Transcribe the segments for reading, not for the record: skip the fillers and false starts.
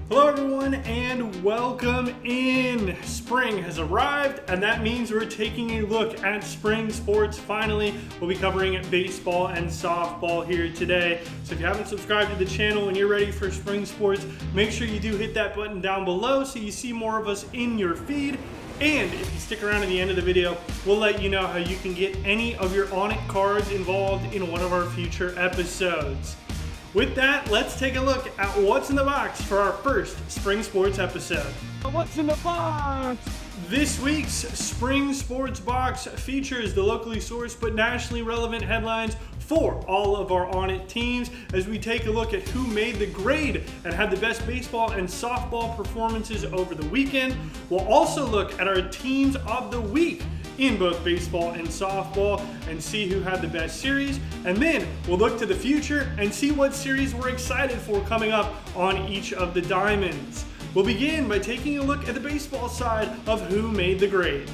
Hello everyone and welcome in. Spring has arrived and that means we're taking a look at spring sports. Finally, we'll be covering baseball and softball here today. So if you haven't subscribed to the channel and you're ready for spring sports, make sure you do hit that button down below so you see more of us in your feed. And if you stick around to the end of the video, we'll let you know how you can get any of your ONIT cards involved in one of our future episodes. With that, let's take a look at what's in the box for our first spring sports episode. What's in the box? This week's spring sports box features the locally sourced but nationally relevant headlines for all of our ONIT teams as we take a look at who made the grade and had the best baseball and softball performances over the weekend. We'll also look at our teams of the week in both baseball and softball and see who had the best series, and then we'll look to the future and see what series we're excited for coming up on each of the diamonds. We'll begin by taking a look at the baseball side of who made the grade.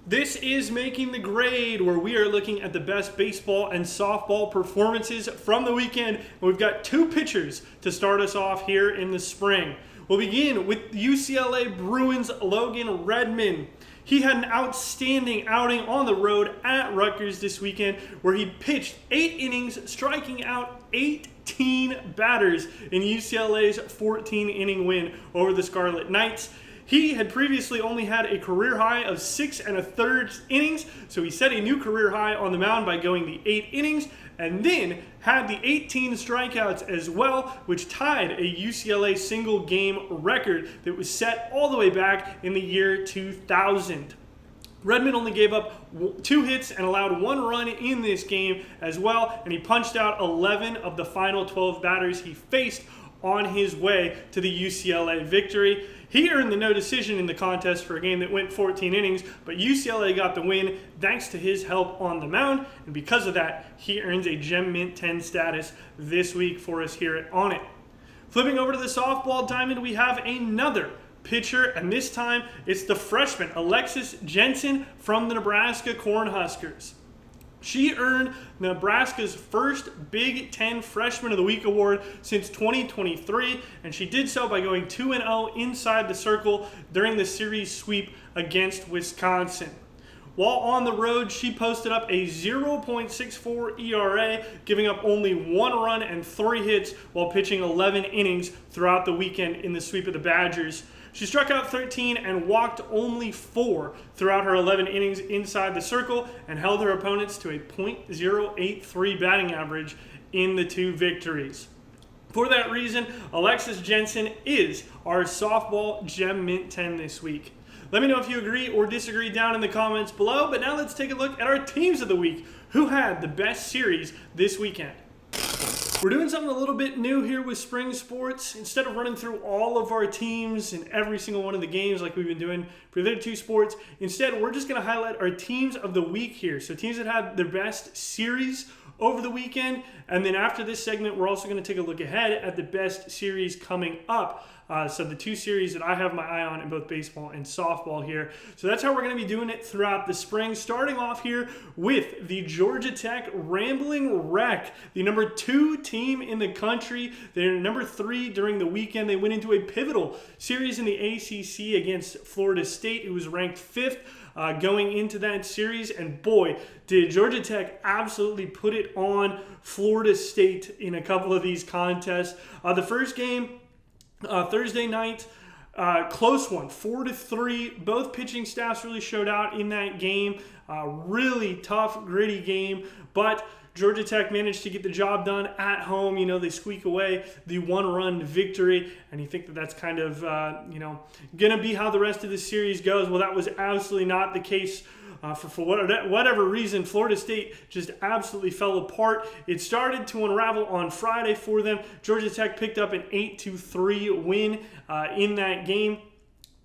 This is Making the Grade, where we are looking at the best baseball and softball performances from the weekend, and we've got two pitchers to start us off here in the spring. We'll begin with UCLA Bruins' Logan Redmond. He had an outstanding outing on the road at Rutgers this weekend where he pitched 8 innings, striking out 18 batters in UCLA's 14-inning win over the Scarlet Knights. He had previously only had a career high of 6 1/3 innings, so he set a new career high on the mound by going the 8 innings, and then had the 18 strikeouts as well, which tied a UCLA single game record that was set all the way back in the year 2000. Redmond only gave up 2 hits and allowed 1 run in this game as well, and he punched out 11 of the final 12 batters he faced on his way to the UCLA victory. He earned the no decision in the contest for a game that went 14 innings, but UCLA got the win thanks to his help on the mound, and because of that, he earns a Gem Mint 10 status this week for us here at ONIT. Flipping over to the softball diamond, we have another pitcher, and this time it's the freshman Alexis Jensen from the Nebraska Cornhuskers. She earned Nebraska's first Big Ten Freshman of the Week award since 2023, and she did so by going 2-0 inside the circle during the series sweep against Wisconsin. While on the road, she posted up a 0.64 ERA, giving up only 1 run and 3 hits while pitching 11 innings throughout the weekend in the sweep of the Badgers. She struck out 13 and walked only 4 throughout her 11 innings inside the circle and held her opponents to a .083 batting average in the 2 victories. For that reason, Alexis Jensen is our softball Gem Mint 10 this week. Let me know if you agree or disagree down in the comments below, but now let's take a look at our teams of the week. Who had the best series this weekend? We're doing something a little bit new here with spring sports. Instead of running through all of our teams in every single one of the games like we've been doing for the other 2 sports, instead we're just going to highlight our teams of the week here. So teams that had their best series over the weekend, and then after this segment we're also going to take a look ahead at the best series coming up. So the 2 series that I have my eye on in both baseball and softball here. So that's how we're going to be doing it throughout the spring. Starting off here with the Georgia Tech Rambling Wreck, the number 2 team in the country. They're number 3 during the weekend. They went into a pivotal series in the ACC against Florida State, who was ranked 5th. Going into that series, and boy, did Georgia Tech absolutely put it on Florida State in a couple of these contests. The first game, Thursday night, close one, 4-3. Both pitching staffs really showed out in that game. Really tough, gritty game, but Georgia Tech managed to get the job done at home. You know, they squeak away the 1-run victory, and you think that that's kind of, going to be how the rest of the series goes. Well, that was absolutely not the case. For whatever reason, Florida State just absolutely fell apart. It started to unravel on Friday for them. Georgia Tech picked up an 8-3 win in that game.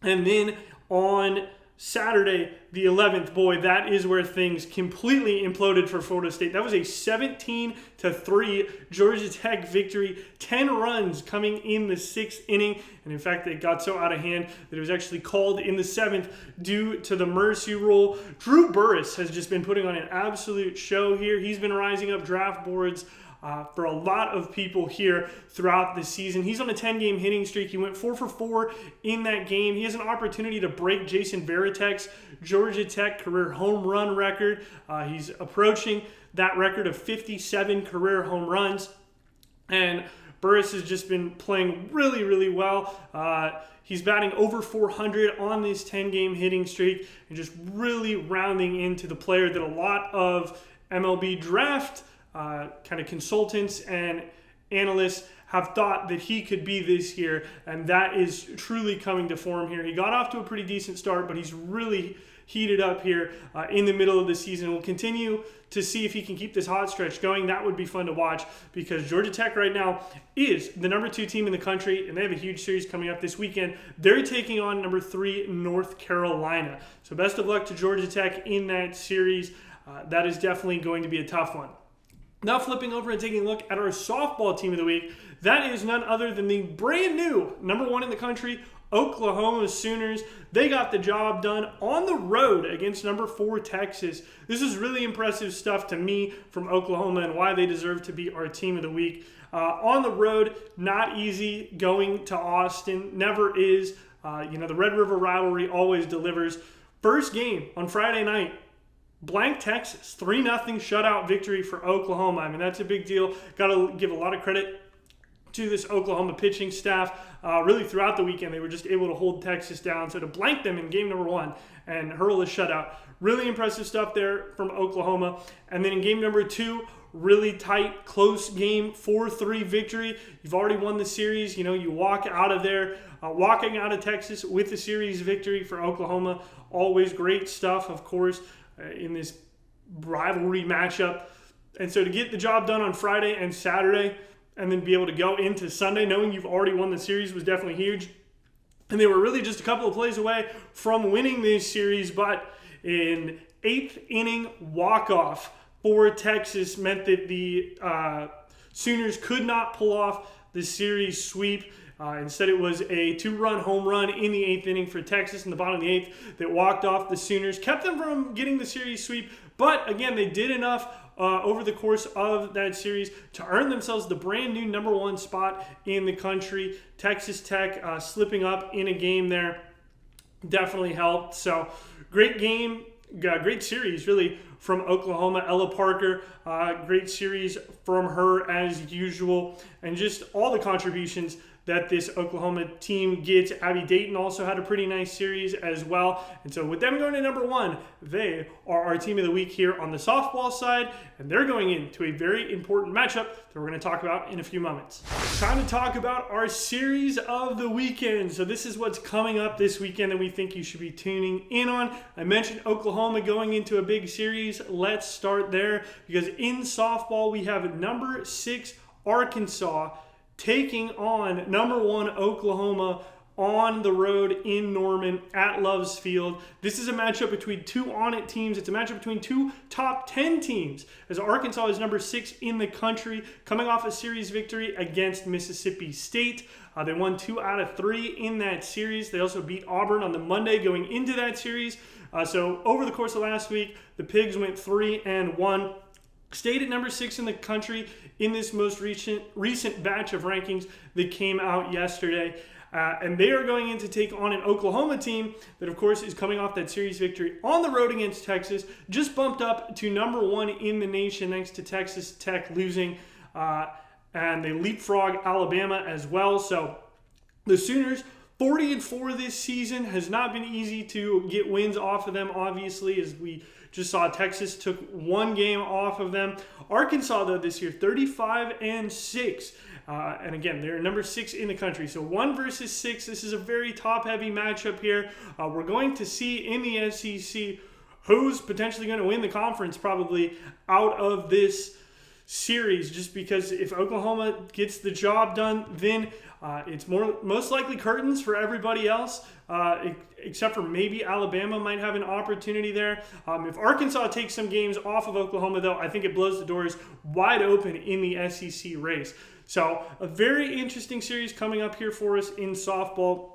And then on Saturday, the 11th, boy, that is where things completely imploded for Florida State. That was a 17-3 Georgia Tech victory, 10 runs coming in the 6th inning. And in fact, it got so out of hand that it was actually called in the 7th due to the mercy rule. Drew Burress has just been putting on an absolute show here. He's been rising up draft boards for a lot of people here throughout the season. He's on a 10-game hitting streak. He went 4 for 4 in that game. He has an opportunity to break Jason Varitek's Georgia Tech career home run record. He's approaching that record of 57 career home runs. And Burris has just been playing really, really well. He's batting over 400 on this 10-game hitting streak and just really rounding into the player that a lot of MLB draft kind of consultants and analysts have thought that he could be this year, and that is truly coming to form here. He got off to a pretty decent start, but he's really heated up here in the middle of the season. We'll continue to see if he can keep this hot stretch going. That would be fun to watch because Georgia Tech right now is the number 2 team in the country, and they have a huge series coming up this weekend. They're taking on number 3 North Carolina. So best of luck to Georgia Tech in that series. That is definitely going to be a tough one. Now flipping over and taking a look at our softball team of the week. That is none other than the brand new number 1 in the country, Oklahoma Sooners. They got the job done on the road against number 4 Texas. This is really impressive stuff to me from Oklahoma and why they deserve to be our team of the week. On the road, not easy going to Austin. Never is. The Red River rivalry always delivers. First game on Friday night, blank Texas. 3-0 shutout victory for Oklahoma. I mean, that's a big deal. Got to give a lot of credit to this Oklahoma pitching staff. Really throughout the weekend, they were just able to hold Texas down. So to blank them in game number 1 and hurl a shutout, really impressive stuff there from Oklahoma. And then in game number 2, really tight, close game, 4-3 victory. You've already won the series. You walk out of there, walking out of Texas with the series victory for Oklahoma. Always great stuff, of course, in this rivalry matchup. And so to get the job done on Friday and Saturday, and then be able to go into Sunday knowing you've already won the series was definitely huge. And they were really just a couple of plays away from winning this series, but an 8th inning walk-off for Texas meant that the Sooners could not pull off the series sweep. Instead, it was a 2-run home run in the 8th inning for Texas in the bottom of the 8th that walked off the Sooners, kept them from getting the series sweep. But again, they did enough over the course of that series to earn themselves the brand new number 1 spot in the country. Texas Tech slipping up in a game there definitely helped. So great game, great series really from Oklahoma. Ella Parker, great series from her as usual, and just all the contributions that this Oklahoma team gets. Abby Dayton also had a pretty nice series as well. And so with them going to number 1, they are our team of the week here on the softball side, and they're going into a very important matchup that we're going to talk about in a few moments. Time to talk about our series of the weekend. So this is what's coming up this weekend that we think you should be tuning in on. I mentioned Oklahoma going into a big series. Let's start there because in softball we have number 6 Arkansas taking on number 1 Oklahoma on the road in Norman at Love's Field. This is a matchup between 2 ONIT teams. It's a matchup between 2 top 10 teams, as Arkansas is number 6 in the country, coming off a series victory against Mississippi State. They won 2 out of 3 in that series. They also beat Auburn on the Monday going into that series. So over the course of last week, the Pigs went 3-1. Stayed at number 6 in the country in this most recent batch of rankings that came out yesterday. And they are going in to take on an Oklahoma team that, of course, is coming off that series victory on the road against Texas. Just bumped up to number 1 in the nation thanks to Texas Tech losing. And they leapfrog Alabama as well. So the Sooners, 40-4 this season, has not been easy to get wins off of them, obviously, as we just saw Texas took 1 game off of them. Arkansas, though, this year, 35-6. And again, they're number 6 in the country. So 1 versus 6. This is a very top-heavy matchup here. We're going to see in the SEC who's potentially going to win the conference probably out of this series, just because if Oklahoma gets the job done, then it's most likely curtains for everybody else, except for maybe Alabama might have an opportunity there. If Arkansas takes some games off of Oklahoma, though, I think it blows the doors wide open in the SEC race. So a very interesting series coming up here for us in softball.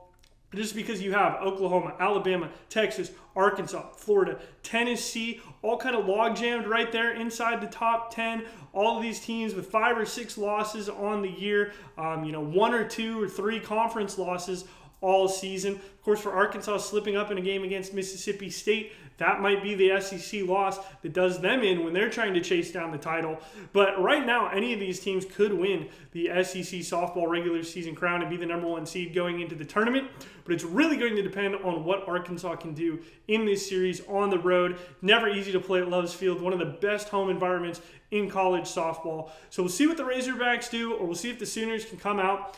just because you have Oklahoma, Alabama, Texas, Arkansas, Florida, Tennessee, all kind of log jammed right there inside the top 10. All of these teams with 5 or 6 losses on the year, 1 or 2 or 3 conference losses all season. Of course, for Arkansas slipping up in a game against Mississippi State, that might be the SEC loss that does them in when they're trying to chase down the title. But right now, any of these teams could win the SEC softball regular season crown and be the #1 seed going into the tournament. But it's really going to depend on what Arkansas can do in this series on the road. Never easy to play at Love's Field, one of the best home environments in college softball. So we'll see what the Razorbacks do, or we'll see if the Sooners can come out,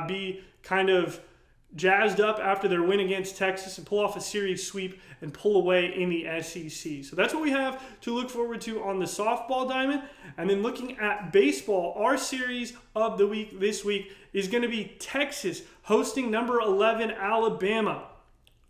be kind of jazzed up after their win against Texas and pull off a series sweep and pull away in the SEC. So that's what we have to look forward to on the softball diamond. And then looking at baseball, our series of the week this week is going to be Texas hosting number 11 Alabama.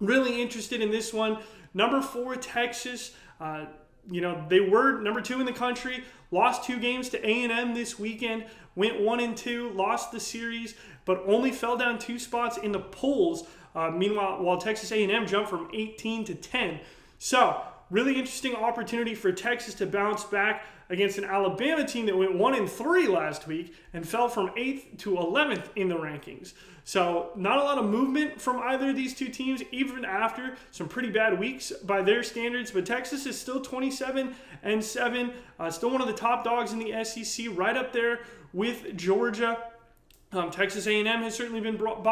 Really interested in this one. Number 4 Texas, they were number 2 in the country, lost 2 games to A&M this weekend, went 1-2, lost the series, but only fell down 2 spots in the polls. Meanwhile, while Texas A&M jumped from 18 to 10. So, really interesting opportunity for Texas to bounce back against an Alabama team that went 1-3 last week and fell from 8th to 11th in the rankings. So, not a lot of movement from either of these two teams, even after some pretty bad weeks by their standards. But Texas is still 27-7, still one of the top dogs in the SEC, right up there with Georgia. Texas A&M has certainly been brought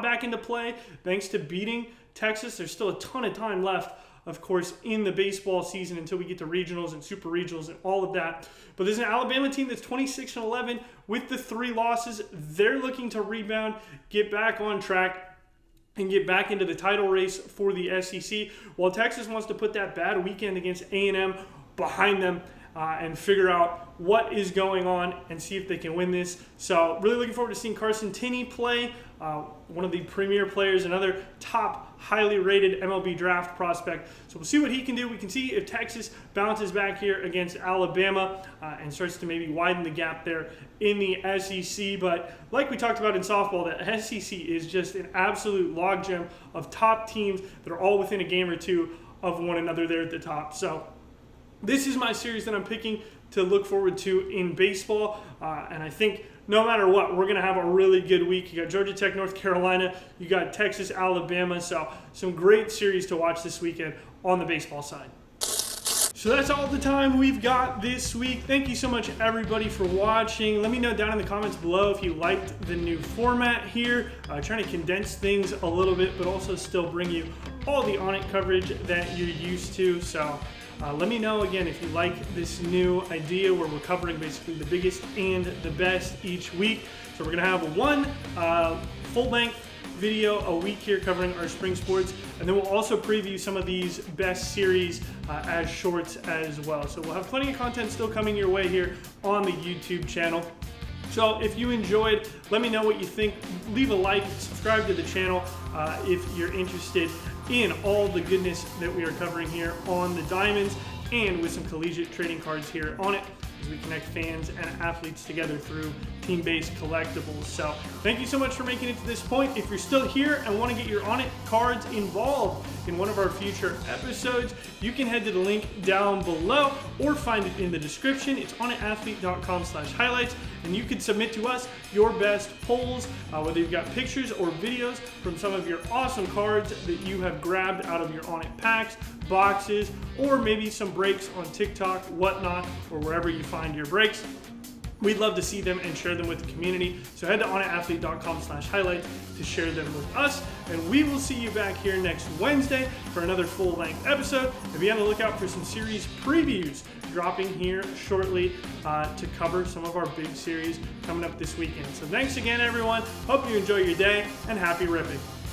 back into play thanks to beating Texas. There's still a ton of time left, of course, in the baseball season until we get to regionals and super regionals and all of that. But there's an Alabama team that's 26-11 with the 3 losses. They're looking to rebound, get back on track, and get back into the title race for the SEC, while Texas wants to put that bad weekend against A&M behind them and figure out what is going on and see if they can win this. So really looking forward to seeing Carson Tinney play, one of the premier players, another top highly rated MLB draft prospect. So we'll see what he can do. We can see if Texas bounces back here against Alabama and starts to maybe widen the gap there in the SEC. But like we talked about in softball, the SEC is just an absolute logjam of top teams that are all within a game or two of one another there at the top. So this is my series that I'm picking to look forward to in baseball, and I think no matter what, we're going to have a really good week. You got Georgia Tech, North Carolina, you got Texas, Alabama, so some great series to watch this weekend on the baseball side. So that's all the time we've got this week. Thank you so much, everybody, for watching. Let me know down in the comments below if you liked the new format here. Trying to condense things a little bit, but also still bring you all the ONIT coverage that you're used to. So let me know, again, if you like this new idea where we're covering basically the biggest and the best each week. So we're going to have one full-length video a week here covering our spring sports, and then we'll also preview some of these best series as shorts as well. So we'll have plenty of content still coming your way here on the YouTube channel. So if you enjoyed, let me know what you think. Leave a like, subscribe to the channel if you're interested in all the goodness that we are covering here on the Diamonds, and with some collegiate trading cards here on it, as we connect fans and athletes together through team-based collectibles. So thank you so much for making it to this point. If you're still here and want to get your ONIT cards involved in one of our future episodes, you can head to the link down below or find it in the description. It's onitathlete.com/highlights, and you can submit to us your best polls, whether you've got pictures or videos from some of your awesome cards that you have grabbed out of your ONIT packs, boxes, or maybe some breaks on TikTok, whatnot, or wherever you find your breaks. We'd love to see them and share them with the community. So head to onitathlete.com/highlights to share them with us. And we will see you back here next Wednesday for another full-length episode. And be on the lookout for some series previews dropping here shortly to cover some of our big series coming up this weekend. So thanks again, everyone. Hope you enjoy your day, and happy ripping.